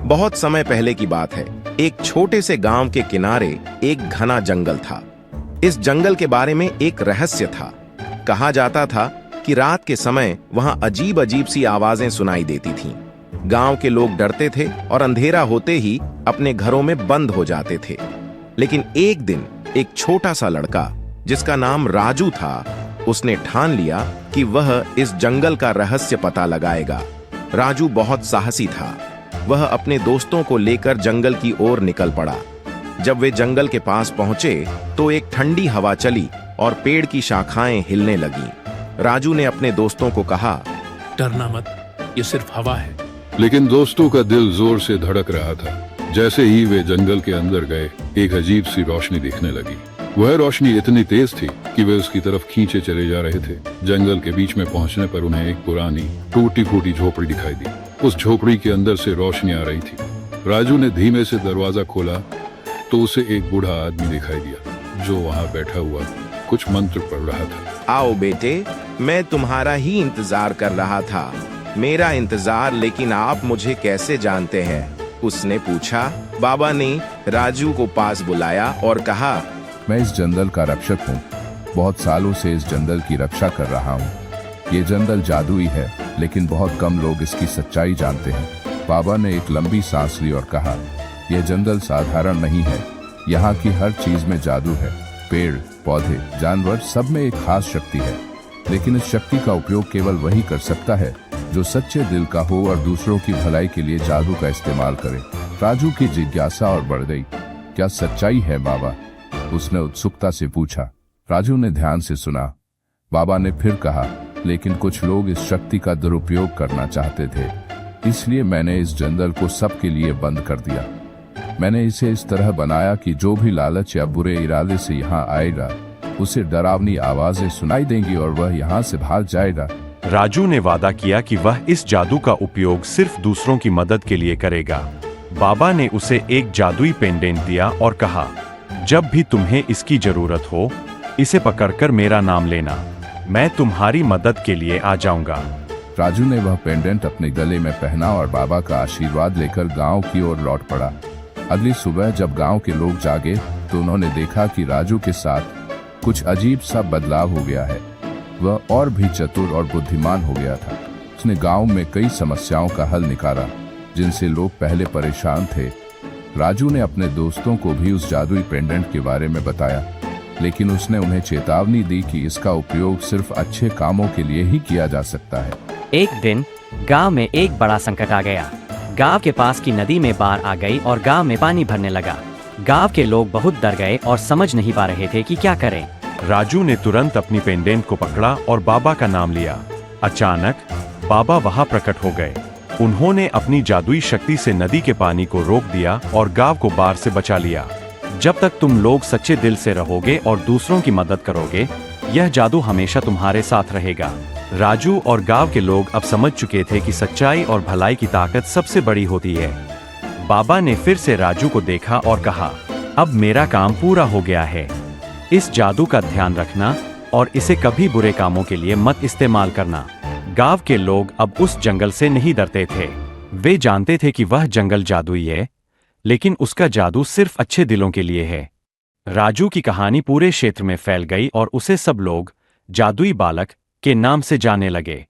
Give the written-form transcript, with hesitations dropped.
बहुत समय पहले की बात है। एक छोटे से गांव के किनारे एक घना जंगल था। इस जंगल के बारे में एक रहस्य था। कहा जाता था कि रात के समय वहां अजीब अजीब सी आवाजें सुनाई देती थीं। गांव के लोग डरते थे और अंधेरा होते ही अपने घरों में बंद हो जाते थे। लेकिन एक दिन एक छोटा सा लड़का जिसका नाम राजू था, उसने ठान लिया कि वह इस जंगल का रहस्य पता लगाएगा। राजू बहुत साहसी था। वह अपने दोस्तों को लेकर जंगल की ओर निकल पड़ा। जब वे जंगल के पास पहुंचे तो एक ठंडी हवा चली और पेड़ की शाखाएं हिलने लगीं। राजू ने अपने दोस्तों को कहा, डरना मत, ये सिर्फ हवा है। लेकिन दोस्तों का दिल जोर से धड़क रहा था। जैसे ही वे जंगल के अंदर गए, एक अजीब सी रोशनी दिखने लगी। वह रोशनी इतनी तेज थी कि वे उसकी तरफ खींचे चले जा रहे थे। जंगल के बीच में पहुंचने पर उन्हें एक पुरानी टूटी फूटी झोपड़ी दिखाई दी। उस झोपड़ी के अंदर से रोशनी आ रही थी। राजू ने धीमे से दरवाजा खोला तो उसे एक बूढ़ा आदमी दिखाई दिया जो वहां बैठा हुआ कुछ मंत्र पढ़ रहा था। आओ बेटे, मैं तुम्हारा ही इंतजार कर रहा था। मेरा इंतजार, लेकिन आप मुझे कैसे जानते हैं? उसने पूछा। बाबा ने राजू को पास बुलाया और कहा, मैं इस जंगल का रक्षक हूँ। बहुत सालों से इस जंगल की रक्षा कर रहा हूँ। ये जंगल जादुई है, लेकिन बहुत कम लोग इसकी सच्चाई जानते हैं। बाबा ने एक लंबी सांस ली और कहा, यह जंगल साधारण नहीं है। यहाँ की हर चीज में जादू है। पेड़, पौधे, जानवर, सब में एक खास शक्ति है। लेकिन इस शक्ति का उपयोग केवल वही कर सकता है जो सच्चे दिल का हो और दूसरों की भलाई के लिए जादू का इस्तेमाल करे। राजू की जिज्ञासा और बढ़ गई। क्या सच्चाई है बाबा? उसने उत्सुकता से पूछा। राजू ने ध्यान से सुना। बाबा ने फिर कहा, लेकिन कुछ लोग इस शक्ति का दुरुपयोग करना चाहते थे, इसलिए मैंने इस जंगल को सबके लिए बंद कर दिया। मैंने इसे इस तरह बनाया कि जो भी लालच या बुरे इरादे से यहाँ आएगा, उसे डरावनी आवाजें सुनाई देंगी और वह यहाँ से भाग जाएगा। राजू ने वादा किया कि वह इस जादू का उपयोग सिर्फ दूसरों की मदद के लिए करेगा। बाबा ने उसे एक जादुई पेंडेंट दिया और कहा, जब भी तुम्हें इसकी जरूरत हो, इसे पकड़कर मेरा नाम लेना। मैं तुम्हारी मदद के लिए आ जाऊंगा। राजू ने वह पेंडेंट अपने गले में पहना और बाबा का आशीर्वाद लेकर गांव की ओर लौट पड़ा। अगली सुबह जब गांव के लोग जागे तो उन्होंने देखा कि राजू के साथ कुछ अजीब सा बदलाव हो गया है। वह और भी चतुर और बुद्धिमान हो गया था। उसने गांव में कई समस्याओं का हल निकाला जिनसे लोग पहले परेशान थे। राजू ने अपने दोस्तों को भी उस जादुई पेंडेंट के बारे में बताया, लेकिन उसने उन्हें चेतावनी दी कि इसका उपयोग सिर्फ अच्छे कामों के लिए ही किया जा सकता है। एक दिन गांव में एक बड़ा संकट आ गया। गांव के पास की नदी में बाढ़ आ गई और गांव में पानी भरने लगा। गांव के लोग बहुत डर गए और समझ नहीं पा रहे थे कि क्या करें। राजू ने तुरंत अपनी पेंडेंट को पकड़ा और बाबा का नाम लिया। अचानक बाबा वहां प्रकट हो गए। उन्होंने अपनी जादुई शक्ति से नदी के पानी को रोक दिया और गांव को बाढ़ से बचा लिया। जब तक तुम लोग सच्चे दिल से रहोगे और दूसरों की मदद करोगे, यह जादू हमेशा तुम्हारे साथ रहेगा। राजू और गांव के लोग अब समझ चुके थे कि सच्चाई और भलाई की ताकत सबसे बड़ी होती है। बाबा ने फिर से राजू को देखा और कहा, अब मेरा काम पूरा हो गया है। इस जादू का ध्यान रखना और इसे कभी बुरे कामों के लिए मत इस्तेमाल करना। गांव के लोग अब उस जंगल से नहीं डरते थे। वे जानते थे कि वह जंगल जादुई है, लेकिन उसका जादू सिर्फ अच्छे दिलों के लिए है। राजू की कहानी पूरे क्षेत्र में फैल गई और उसे सब लोग जादुई बालक के नाम से जाने लगे।